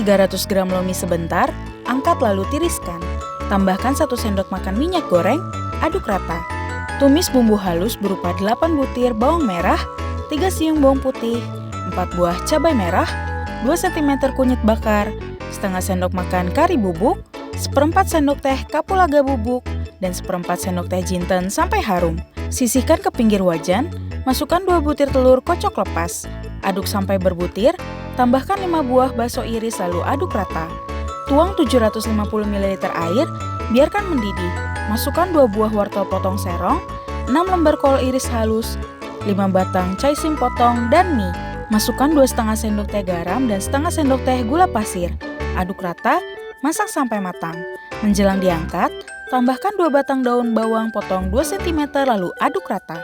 300 gram lomi sebentar, angkat lalu tiriskan. Tambahkan 1 sendok makan minyak goreng, aduk rata. Tumis bumbu halus berupa 8 butir bawang merah, 3 siung bawang putih, 4 buah cabai merah, 2 cm kunyit bakar, setengah sendok makan kari bubuk, seperempat sendok teh kapulaga bubuk, dan seperempat sendok teh jinten sampai harum. Sisihkan ke pinggir wajan, masukkan 2 butir telur kocok lepas. Aduk sampai berbutir, tambahkan 5 buah bakso iris lalu aduk rata. Tuang 750 ml air, biarkan mendidih. Masukkan 2 buah wortel potong serong, 6 lembar kol iris halus, 5 batang caising potong, dan mie. Masukkan 2,5 sendok teh garam dan setengah sendok teh gula pasir. Aduk rata, masak sampai matang. Menjelang diangkat, tambahkan 2 batang daun bawang potong 2 cm lalu aduk rata.